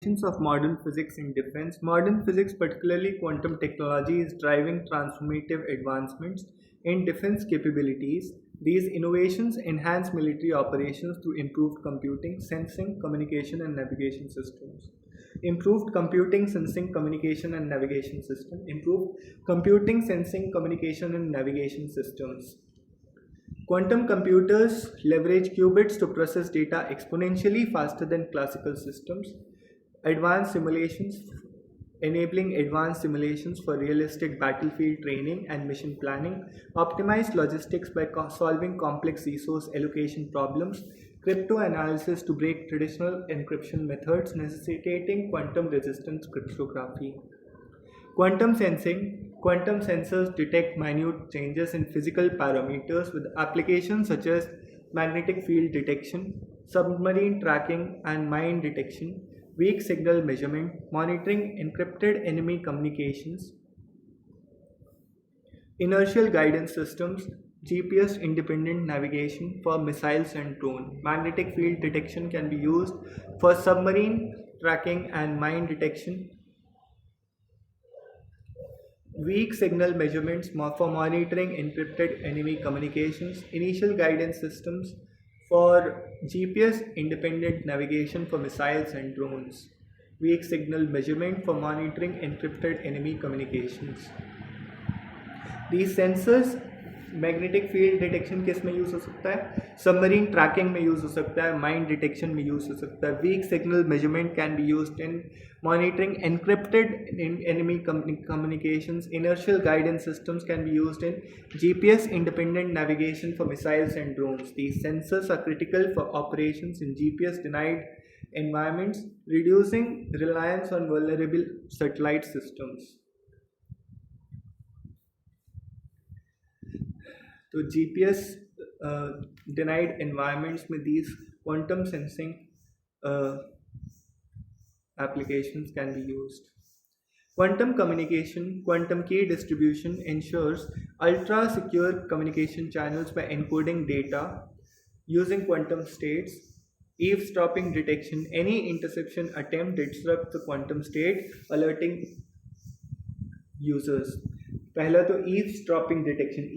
Of modern physics in defense. Modern physics, particularly quantum technology, is driving transformative advancements in defense capabilities. These innovations enhance military operations through improved computing, sensing, communication, and navigation systems. Improved computing, sensing, communication, and navigation system. Improved computing, sensing, communication, and navigation systems. Quantum computers leverage qubits to process data exponentially faster than classical systems. Advanced simulations, enabling advanced simulations for realistic battlefield training and mission planning. Optimized logistics by solving complex resource allocation problems. Cryptanalysis to break traditional encryption methods, necessitating quantum resistant cryptography. Quantum sensing. Quantum sensors detect minute changes in physical parameters with applications such as magnetic field detection, submarine tracking, and mine detection, weak signal measurement, monitoring encrypted enemy communications, inertial guidance systems, GPS independent navigation for missiles and drones. Magnetic field detection can be used for submarine tracking and mine detection. Weak signal measurements for monitoring encrypted enemy communications, initial guidance systems for GPS independent navigation for missiles and drones, weak signal measurement for monitoring encrypted enemy communications. These sensors magnetic field detection किस में use हो सकता है, submarine trekking में use हो सकता है, mine detection में यूज़ हो सकता है. Weak signal measurement can be used in monitoring encrypted enemy communications. Inertial guidance systems can be used in GPS independent navigation for missiles and drones. These sensors are critical for operations in GPS denied environments, reducing reliance on vulnerable satellite systems. तो GPS denied environments में these quantum sensing applications can be used. Quantum communication, quantum key distribution ensures ultra secure communication channels by encoding data using quantum states. Eavesdropping detection, any interception attempt disrupts the quantum state, alerting users. पहला तो eavesdropping detection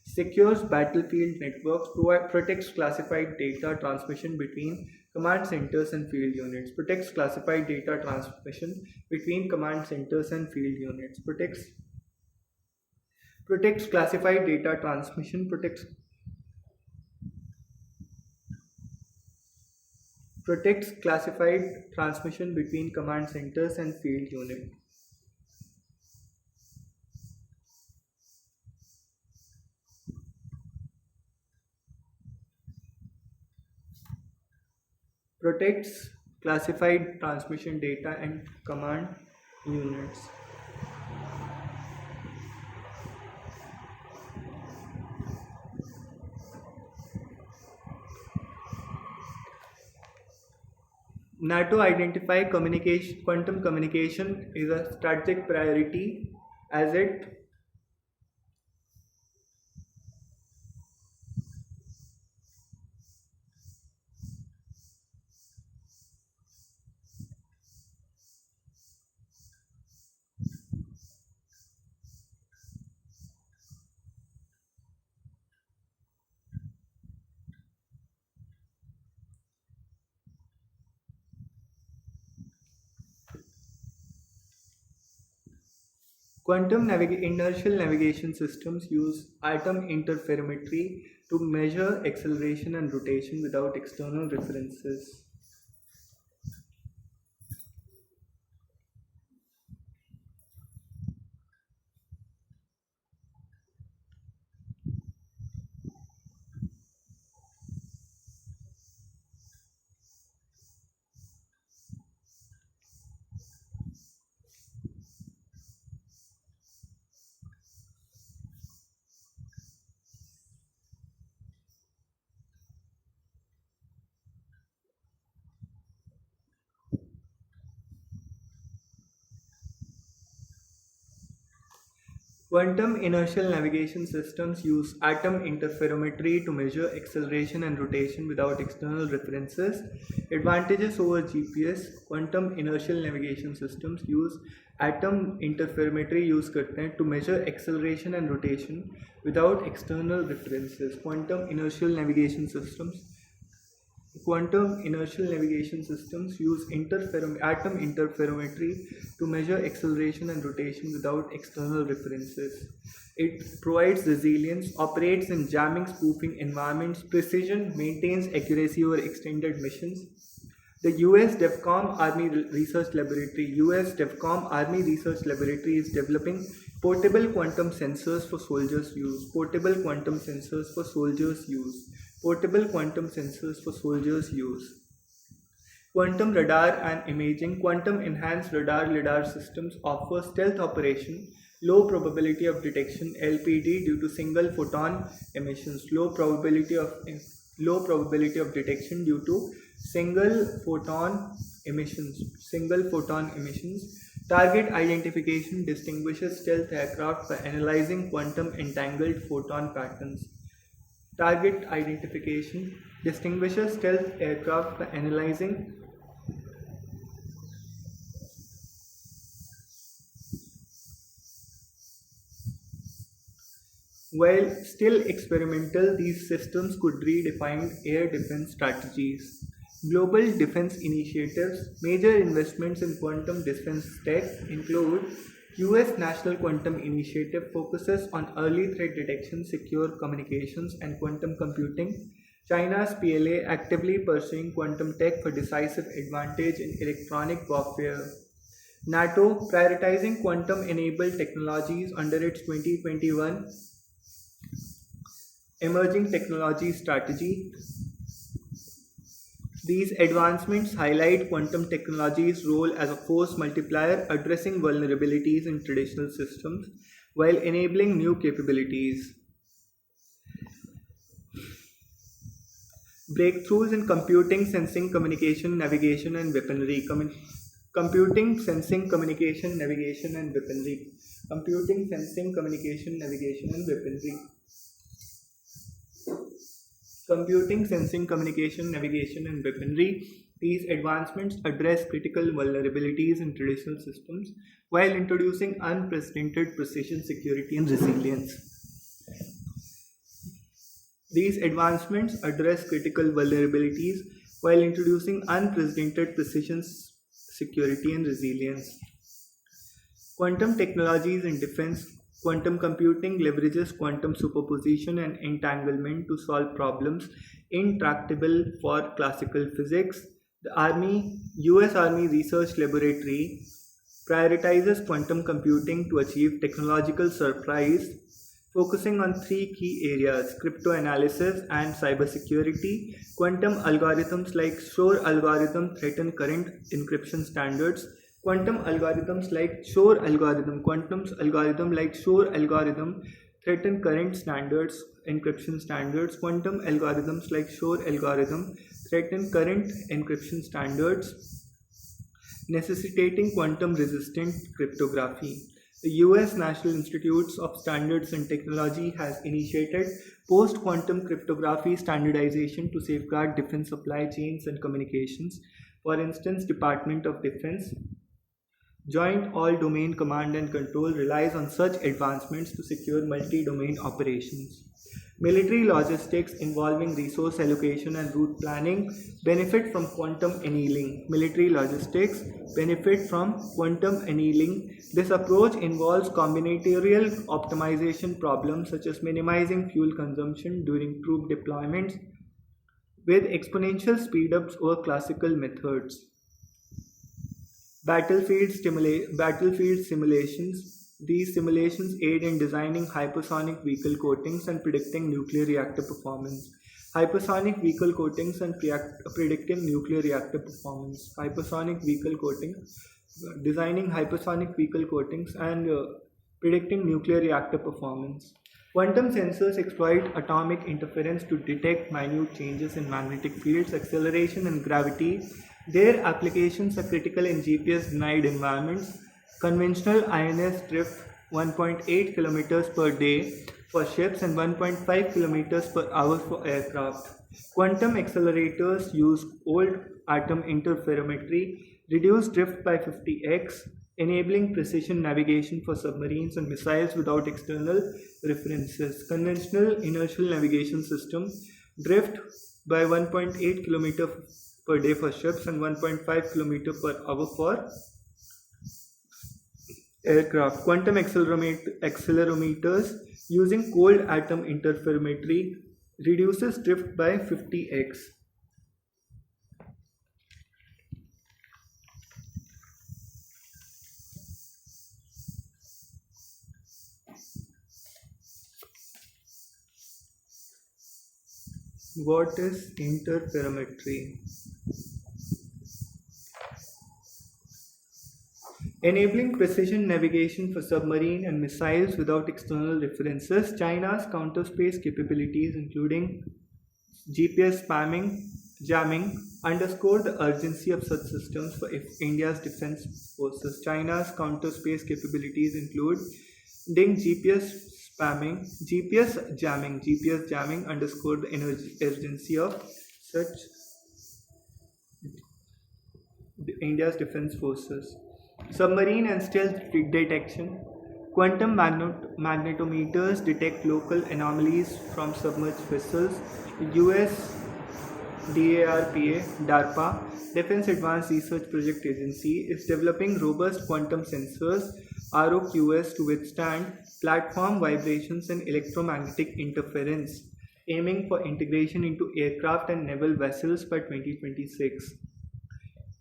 secures battlefield networks, protects classified data transmission between command centers and field units, protects classified data transmission between command centers and field units, protects classified data transmission, protects classified transmission between command centers and field unit. Protects classified transmission data and command units. NATO identify quantum communication is a strategic priority as it inertial navigation systems use atom interferometry to measure acceleration and rotation without external references. Quantum inertial navigation systems use atom interferometry to measure acceleration and rotation without external references. Advantages over GPS. Quantum inertial navigation systems use atom interferometry use करते हैं to measure acceleration and rotation without external references. Quantum inertial navigation systems use atom interferometry to measure acceleration and rotation without external references. It provides resilience, operates in jamming spoofing environments, precision, maintains accuracy over extended missions. The US DEFCOM Army Research Laboratory is developing portable quantum sensors for soldiers' use. Portable quantum sensors for soldiers' use. Quantum radar and imaging. Quantum enhanced radar lidar systems offer stealth operation, low probability of detection (LPD) due to single photon emissions. Low probability of detection due to single photon emissions. Target identification distinguishes stealth aircraft by analyzing quantum entangled photon patterns. Target identification distinguishes stealth aircraft by analyzing While still experimental, these systems could redefine air defense strategies. Global defense initiatives. Major investments in quantum defense tech include US National Quantum Initiative focuses on early threat detection, secure communications, and quantum computing. China's PLA actively pursuing quantum tech for decisive advantage in electronic warfare. NATO prioritizing quantum-enabled technologies under its 2021 Emerging Technology Strategy. These advancements highlight quantum technology's role as a force multiplier, addressing vulnerabilities in traditional systems while enabling new capabilities. Breakthroughs in computing, sensing, communication, navigation, and weaponry. Computing, sensing, communication, navigation, and weaponry. Computing, sensing, communication, navigation, and weaponry. Computing, sensing, communication, navigation, and weaponry. These advancements address critical vulnerabilities in traditional systems while introducing unprecedented precision, security, and resilience. These advancements address critical vulnerabilities while introducing unprecedented precision, security, and resilience. Quantum technologies in defense. Quantum computing leverages quantum superposition and entanglement to solve problems intractable for classical physics. The US Army Research Laboratory prioritizes quantum computing to achieve technological surprise, focusing on three key areas: cryptanalysis and cybersecurity. Quantum algorithms like Shor algorithm threaten current encryption standards. Quantum algorithms like Shor algorithm threaten current encryption standards. Quantum algorithms like Shor algorithm threaten current encryption standards, necessitating quantum-resistant cryptography. The US National Institutes of Standards and Technology has initiated post-quantum cryptography standardization to safeguard defense supply chains and communications. For instance, Department of Defense Joint All-Domain Command and Control relies on such advancements to secure multi-domain operations. Military logistics involving resource allocation and route planning benefit from quantum annealing. This approach involves combinatorial optimization problems such as minimizing fuel consumption during troop deployments with exponential speedups over classical methods. Battlefield simulations. These simulations aid in designing hypersonic vehicle coatings and predicting nuclear reactor performance. Predicting nuclear reactor performance. Designing hypersonic vehicle coatings and predicting nuclear reactor performance. Quantum sensors exploit atomic interference to detect minute changes in magnetic fields, acceleration, and gravity. Their applications are critical in GPS-denied environments. Conventional INS drift 1.8 kilometers per day for ships and 1.5 kilometers per hour for aircraft. Quantum accelerators use cold atom interferometry, reduce drift by 50x, enabling precision navigation for submarines and missiles without external references. Conventional inertial navigation system drift by 1.8 km per day for ships and 1.5 km per hour for aircraft. Quantum accelerometers using cold atom interferometry reduces drift by 50x. What is interferometry? Enabling precision navigation for submarine and missiles without external references, China's counter space capabilities, including GPS jamming, underscore the urgency of such systems for India's defense forces. China's counter space capabilities, including GPS jamming, underscore the urgency of such India's defense forces. Submarine and stealth detection. Quantum magnetometers detect local anomalies from submerged vessels. US DARPA, Defense Advanced Research Project Agency, is developing robust quantum sensors ROQS to withstand platform vibrations and electromagnetic interference, aiming for integration into aircraft and naval vessels by 2026.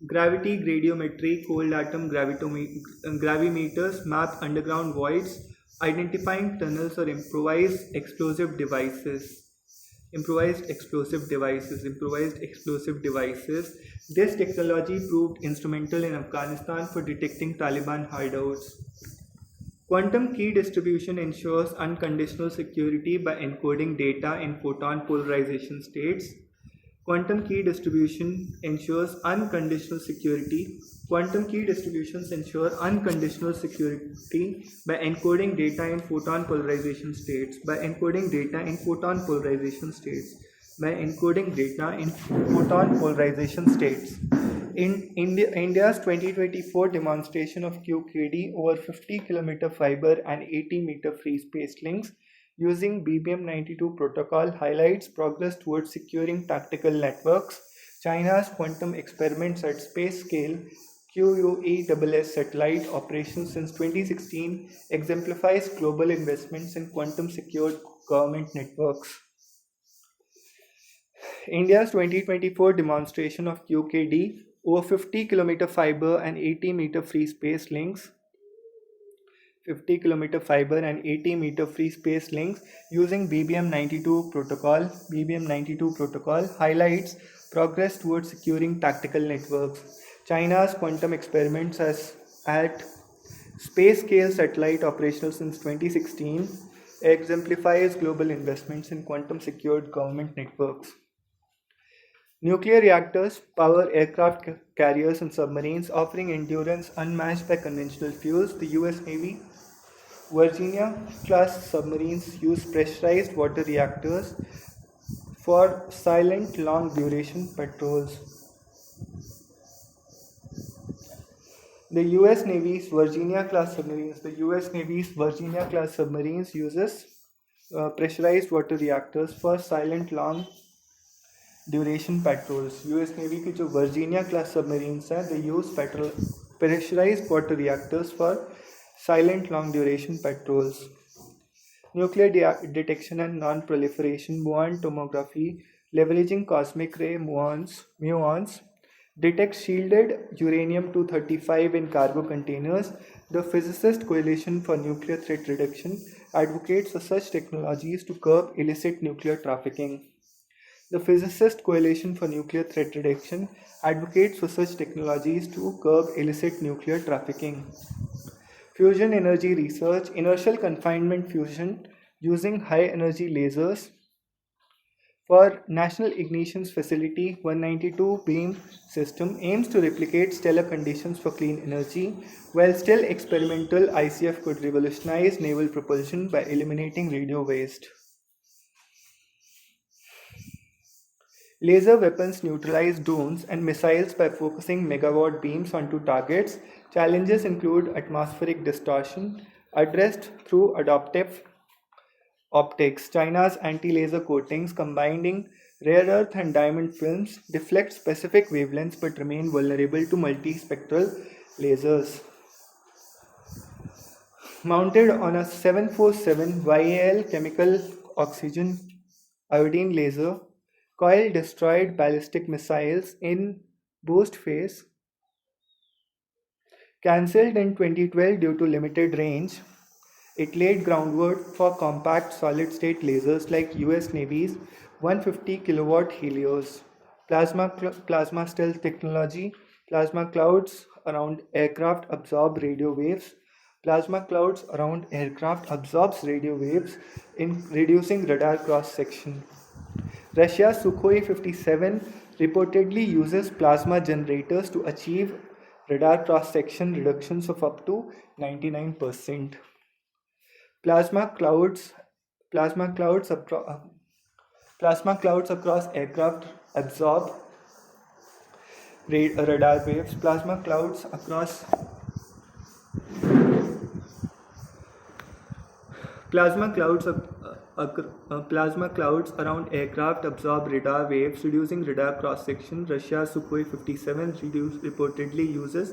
Gravity gradiometry, cold atom gravimeters map underground voids, identifying tunnels or improvised explosive devices. This technology proved instrumental in Afghanistan for detecting Taliban hideouts. Quantum key distribution ensures unconditional security by encoding data in photon polarization states. Quantum key distribution ensures unconditional security. Quantum key distributions ensure unconditional security by encoding data in photon polarization states. In India's 2024 demonstration of QKD over 50-kilometer fiber and 80-meter free space links using BBM92 protocol highlights progress towards securing tactical networks. China's quantum experiments at space scale QUESS satellite operations since 2016 exemplifies global investments in quantum secured government networks. India's 2024 demonstration of QKD over 50-kilometer fiber and 80-meter free space links 50-kilometer fiber and 80-meter free space links using BBM92 protocol highlights progress towards securing tactical networks. China's quantum experiments at space-scale satellite operational since 2016 exemplifies global investments in quantum-secured government networks. Nuclear reactors power aircraft carriers and submarines, offering endurance unmatched by conventional fuels. The US Navy Virginia-class submarines use pressurized water reactors for silent long-duration patrols. The U.S. Navy's Virginia-class submarines uses pressurized water reactors for silent long-duration patrols. U.S. Navy की जो Virginia-class submarines हैं, they use pressurized water reactors for silent long-duration patrols. Nuclear detection and non-proliferation muon tomography, leveraging cosmic ray muons, detects shielded uranium-235 in cargo containers. The Physicist Coalition for Nuclear Threat Reduction advocates for such technologies to curb illicit nuclear trafficking. The Physicist Coalition for Nuclear Threat Reduction advocates for such technologies to curb illicit nuclear trafficking. Fusion energy research, inertial confinement fusion using high energy lasers. For National Ignition's Facility 192 beam system aims to replicate stellar conditions for clean energy, while still experimental ICF could revolutionize naval propulsion by eliminating radio waste. Laser weapons neutralize drones and missiles by focusing megawatt beams onto targets. Challenges include atmospheric distortion, addressed through adaptive optics. China's anti-laser coatings, combining rare earth and diamond films, deflect specific wavelengths but remain vulnerable to multispectral lasers. Mounted on a 747 YAL chemical oxygen iodine laser, coil destroyed ballistic missiles in boost phase. Cancelled in 2012 due to limited range, it laid groundwork for compact solid state lasers like US Navy's 150 kilowatt Helios. Plasma stealth technology, plasma clouds around aircraft absorb radio waves. Plasma clouds around aircraft absorbs radio waves in reducing radar cross section. Russia's Sukhoi 57 reportedly uses plasma generators to achieve radar cross-section reductions of up to 99%. Plasma clouds, plasma clouds, plasma clouds across aircraft absorb radar waves. Plasma clouds, plasma clouds around aircraft absorb radar waves, reducing radar cross-section. Russia's Sukhoi 57 reportedly uses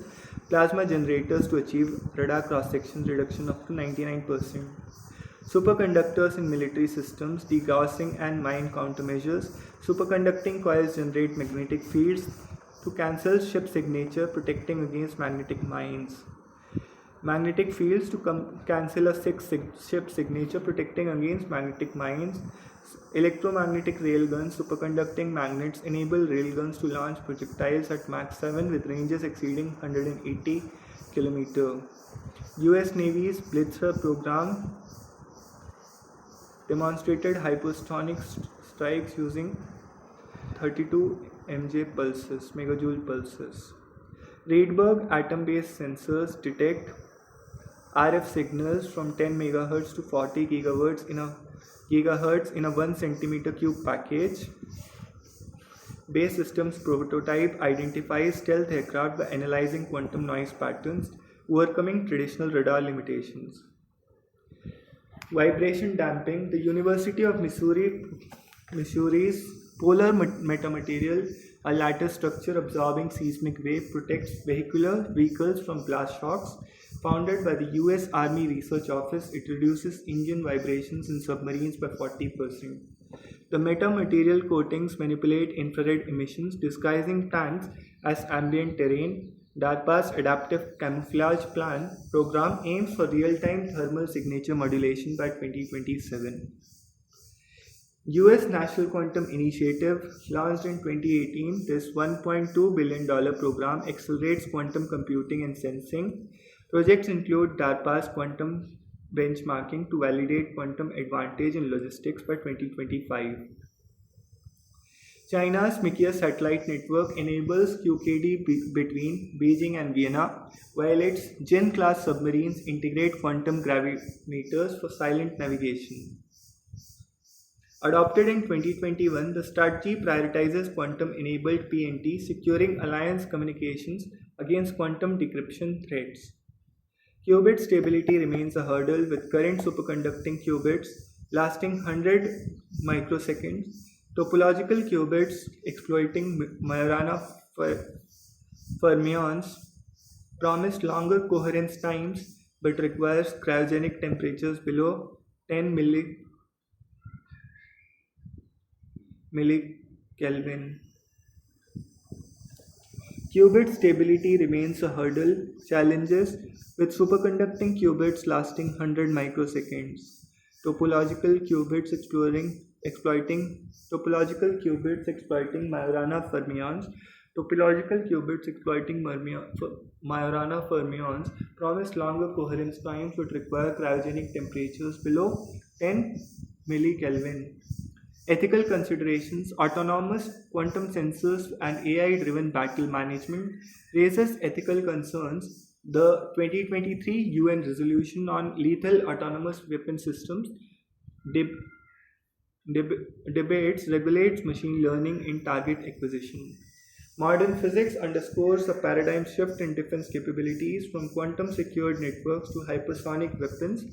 plasma generators to achieve radar cross-section reduction up to 99%. Superconductors in military systems, degaussing and mine countermeasures. Superconducting coils generate magnetic fields to cancel ship signature, protecting against magnetic mines. Magnetic fields to cancel a ship signature, protecting against magnetic mines. Electromagnetic railguns, superconducting magnets enable railguns to launch projectiles at Mach 7 with ranges exceeding 180 km. US Navy's Blitzer program demonstrated hypersonic strikes using 32 megajoule pulses. Rydberg atom-based sensors detect RF signals from 10 MHz to 40 GHz in a 1 cm cube package. Base Systems prototype identifies stealth aircraft by analyzing quantum noise patterns, overcoming traditional radar limitations. Vibration damping. The University of Missouri's polar metamaterial, a lattice structure absorbing seismic wave, protects vehicles from blast shocks. Founded by the US Army Research Office, it reduces engine vibrations in submarines by 40%. The metamaterial coatings manipulate infrared emissions, disguising tanks as ambient terrain. DARPA's Adaptive Camouflage program aims for real-time thermal signature modulation by 2027. US National Quantum Initiative, launched in 2018, this $1.2 billion program accelerates quantum computing and sensing. Projects include DARPA's quantum benchmarking to validate quantum advantage in logistics by 2025. China's Mikia satellite network enables QKD between Beijing and Vienna, while its Jin-class submarines integrate quantum gravimeters for silent navigation. Adopted in 2021, the strategy prioritizes quantum-enabled PNT, securing alliance communications against quantum decryption threats. Qubit stability remains a hurdle, with current superconducting qubits lasting 100 microseconds. Topological qubits exploiting Majorana fermions promise longer coherence times but requires cryogenic temperatures below 10 millikelvin. Qubit stability remains a hurdle. Challenges with superconducting qubits lasting 100 microseconds. Topological qubits exploiting Majorana fermions. Topological qubits exploiting Majorana fermions promise longer coherence times but require cryogenic temperatures below 10 millikelvin. Ethical considerations, autonomous quantum sensors, and AI driven battle management raises ethical concerns. The 2023 UN resolution on lethal autonomous weapon systems deb- debates regulates machine learning in target acquisition. Modern physics underscores a paradigm shift in defense capabilities from quantum secured networks to hypersonic weapons.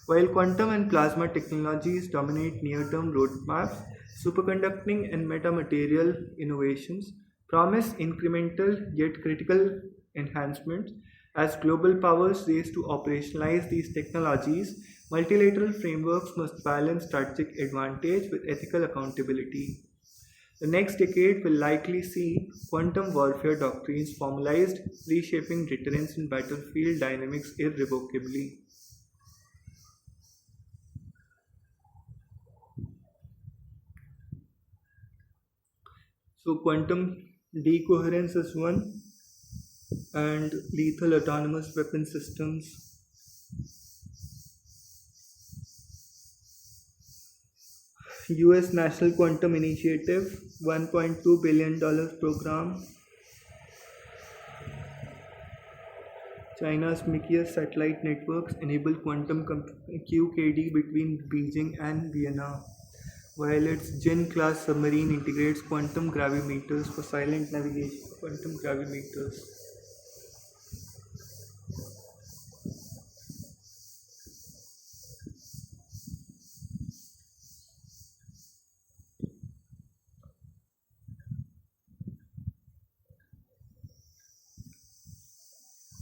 While quantum and plasma technologies dominate near term roadmaps, superconducting and metamaterial innovations promise incremental yet critical enhancements. As global powers race to operationalize these technologies, multilateral frameworks must balance strategic advantage with ethical accountability. The next decade will likely see quantum warfare doctrines formalized, reshaping deterrence and battlefield dynamics irrevocably. So, quantum decoherence is one, and lethal autonomous weapon systems. US National Quantum Initiative $1.2 billion program. China's Mikias satellite networks enable quantum QKD between Beijing and Vienna, while its Jin class submarine integrates quantum gravimeters for silent navigation. Quantum gravimeters.